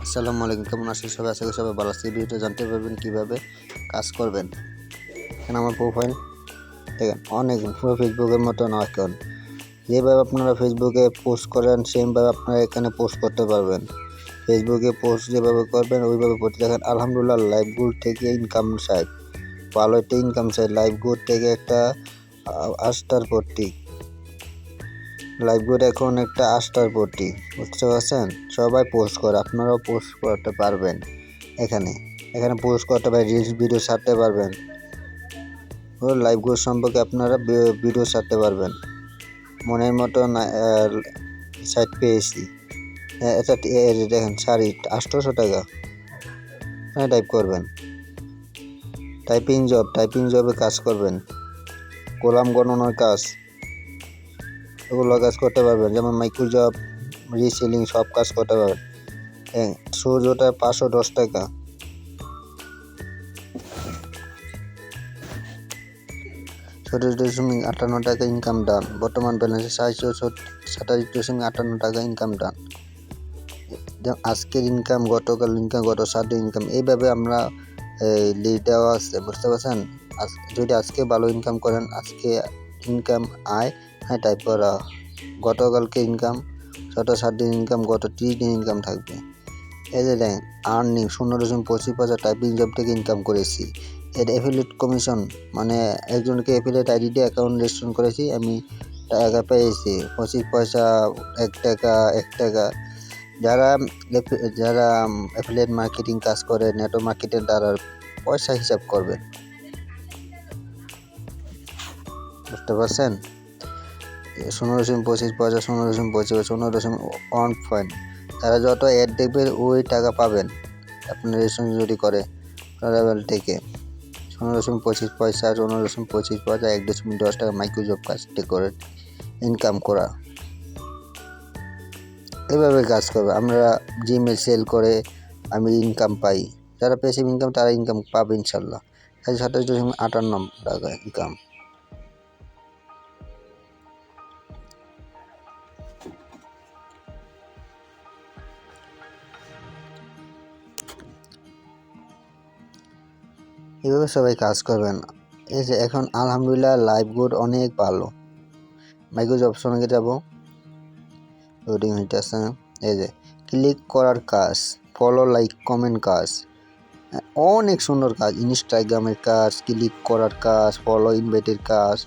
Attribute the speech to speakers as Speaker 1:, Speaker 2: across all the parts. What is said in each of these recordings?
Speaker 1: আসসালামু আলাইকুম, কেমন আছেন সবাই? আশা করি সবাই ভালো আছে। এই ভিডিওতে জানতে পারবেন কীভাবে কাজ করবেন। এখানে আমার প্রোফাইল দেখেন, অনেক পুরো ফেসবুকের মতো না অ্যাকাউন্ট। যেভাবে আপনারা ফেসবুকে পোস্ট করেন সেমভাবে আপনারা এখানে পোস্ট করতে পারবেন। ফেসবুকে পোস্ট যেভাবে করবেন ওইভাবে করতে দেখেন। আলহামদুলিল্লাহ, লাইভগুড থেকে ইনকাম সাইট, ভালো একটা ইনকাম সাইট। লাইভগুড থেকে একটা আস্থার প্রতীক। লাইভগুড এখন একটা আস্থার প্রতীক, বুঝতে পারছেন? সবাই পোস্ট করে, আপনারাও পোস্ট করতে পারবেন। এখানে এখানে পোস্ট করতে পারেন, রিলস ভিডিও ছাড়তে পারবেন। লাইভগুড সম্পর্কে আপনারা ভিডিও ছাড়তে পারবেন। মনের মতো সাইট পেয়েছি। এটা দেখেন, শাড়ি 800 টাকা। এখানে টাইপ করবেন টাইপিং জবে কাজ করবেন। কলাম গণনার কাজ, এগুলো কাজ করতে পারবেন। যেমন মাইক্রো জব, রিসেলিং, সব কাজ করতে পারবেন। সূর্যটা 510 টাকা। $37.58 টাকা ইনকাম ডান। বর্তমান ব্যালেন্সে 427.58 টাকা ইনকাম ডান। আজকের ইনকাম, গতকাল ইনকাম, গত 7 দিন ইনকাম, এইভাবে আমরা লিস্ট দেওয়া আছে, বুঝতে পারছেন? যদি আজকে ভালো ইনকাম করেন, আজকে ইনকাম আয় টাইপ করা। গতকালকে ইনকাম, গত 7 দিন ইনকাম, গত 30 দিন ইনকাম থাকবে। এই যে দেখেন, আর্নিং 0.25% টাইপিং জব থেকে ইনকাম করেছি। এর অ্যাফিলিয়েট কমিশন, মানে একজনকে অ্যাফিলিয়েট আইডি দিয়ে অ্যাকাউন্ট রেজিস্ট্রেশন করেছি, আমি টাকা পেয়েছি 25 পয়সা, 1 টাকা, 1 টাকা। যারা অ্যাফিলিয়েট মার্কেটিং কাজ করে, নেটওয়ার্ক মার্কেটের দ্বারা পয়সা হিসাব করবেন, বুঝতে পারছেন? 15.25 পয়সা, 15.1 পয়েন্ট। তারা যত অ্যাড দেখবেন ওই টাকা পাবেন আপনি রেজিস্ট্রেশন যদি করে লেভেল থেকে। 15.25 পয়সা, 15.25 পয়সা, 1.10 টাকা মাইক্রো জব কাজ করে ইনকাম করা। এভাবে কাজ করবে। আমরা জিমেল সেল করে আমি ইনকাম পাই। যারা পেয়েছে ইনকাম তারা ইনকাম পাবে ইনশাল্লাহ। 27.58 টাকা ইনকাম। এভাবে সবাই কাজ করবেন। এই যে এখন আলহামদুলিল্লাহ লাইভগুড অনেক ভালো। মাইক্রো জব অপশনে যাব, লোডিং হইতেছে। এই যে ক্লিক করার কাজ, ফলো, লাইক, কমেন্ট কাজ, অনেক সুন্দর কাজ। ইনস্টাগ্রামের কাজ, ক্লিক করার কাজ, ফলো, ইনভাইটের কাজ,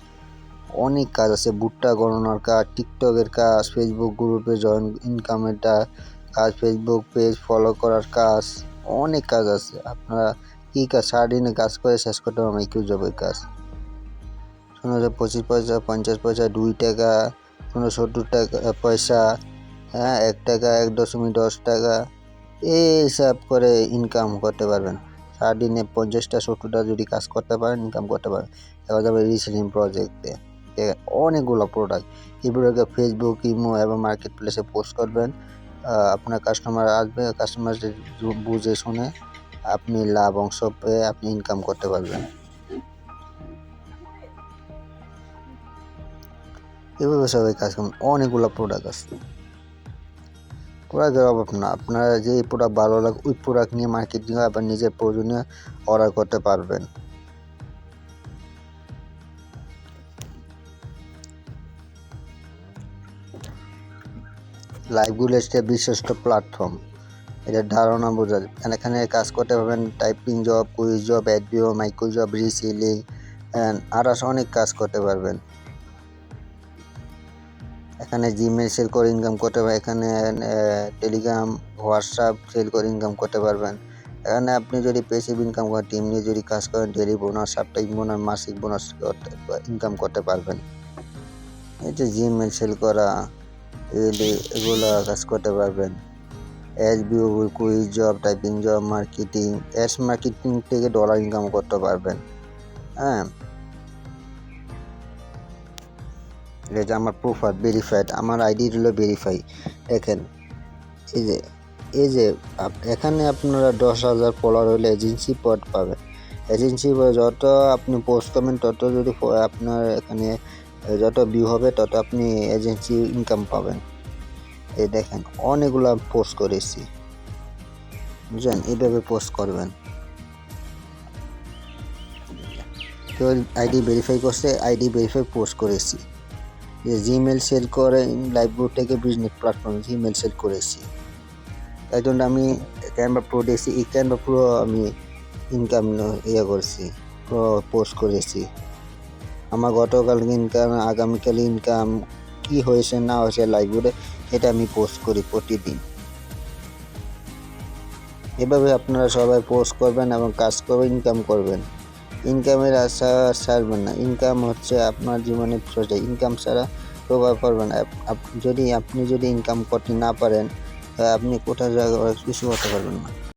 Speaker 1: অনেক কাজ আছে। ভুট্টা গণনার কাজ, টিকটকের কাজ, ফেসবুক গ্রুপে জয়েন ইনকামের কাজ, ফেসবুক পেজ ফলো করার কাজ, অনেক কাজ আছে। আপনারা কী কাজ সারাদিনে কাজ করে শেষ করতে পারবেন মাইক্রো জবের কাজ। 0.25 পয়সা, 50 পয়সা, 2 টাকা, 70 টাকা পয়সা, 1 টাকা, 1.10 টাকা, এই হিসাব করে ইনকাম করতে পারবেন। সারাদিনে 50টা 70টা যদি কাজ করতে পারেন ইনকাম করতে পারেন। দেখা যাবে রিসেলিং প্রজেক্টে অনেকগুলো প্রোডাক্ট। এই প্রোডাক্টে ফেসবুক, ইমো এবং মার্কেট প্লেসে পোস্ট করবেন। আপনার কাস্টমার আসবে, কাস্টমার বুঝে শুনে আপনি লাভ অংশ পেয়ে আপনি ইনকাম করতে পারবেন। এভাবে সবাই কাজ করুন। অনেকগুলো প্রোডাক্ট আছে, প্রোডাক্টের অভাব না। আপনারা যে প্রোডাক্ট ভালো লাগে ওই প্রোডাক্ট নিয়ে মার্কেটিং আবার নিজের প্রয়োজনীয় অর্ডার করতে পারবেন। লাইভগুলো একটা বিশ্বস্ত প্ল্যাটফর্ম, এটার ধারণা বোঝা যায়। এখানে কাজ করতে পারবেন টাইপিং জব, কুইজ জব, অ্যাডবিও, মাইক্রো জব, রিসেলিং, আরও অনেক কাজ করতে পারবেন। এখানে জিমেল সেল করে ইনকাম করতে পারবেন। এখানে টেলিগ্রাম, হোয়াটসঅ্যাপ সেল করে ইনকাম করতে পারবেন। এখানে আপনি যদি পেসিভ ইনকাম করেন, টিম নিয়ে যদি কাজ করেন, ডেলি বোনাস, সাপ্তাহিক বোনাস, মাসিক বোনাস ইনকাম করতে পারবেন। এই যে জিমেল সেল করা, এগুলো কাজ করতে পারবেন। এসবিও, quiz job, typing job, marketing, marketing থেকে ডলার ইনকাম করতে পারবেন। এটা যে আমার প্রোফাইল ভেরিফাইড, আমার আইডি হলো ভেরিফাই। দেখেন এই যে এখানে আপনারা 10,000 ফলোয়ার হলে এজেন্সি পদ পাবেন। এজেন্সি যত আপনি পোস্ট করবেন তত যদি আপনার এখানে যত ভিউ হবে তত আপনি এজেন্সি ইনকাম পাবেন। এই দেখেন অনেকগুলো পোস্ট করেছি। বুঝলেন, এইভাবে পোস্ট করবেন। কেউ আইডি ভেরিফাই করছে, আইডি ভেরিফাই পোস্ট করেছি, যে জিমেল সেল করে লাইভবোর্ড থেকে বিজনেস প্ল্যাটফর্ম জিমেল সেল করেছি। তাই জন্য আমি ক্যানভা প্রো দিয়েছি, এই ক্যানভা প্রো আমি ইনকাম করছি, পোস্ট করেছি। আমার গতকাল ইনকাম, আগামীকাল ইনকাম, কি হয়েছে না হয়েছে লাইভবোর্ডে, এটা আমি পোস্ট করি প্রতিদিন। এভাবে আপনারা সবাই পোস্ট করবেন এবং কাজ করবেন, ইনকাম করবেন। ইনকামের আশা ছাড়বেন না। ইনকাম হচ্ছে আপনার জীবনের প্রয়োজন। ইনকাম ছাড়া প্রভাব পড়বে না। আপনি যদি ইনকাম করতে না পারেন, আপনি কোথাও জায়গায় কিছু করতে পারবেন না।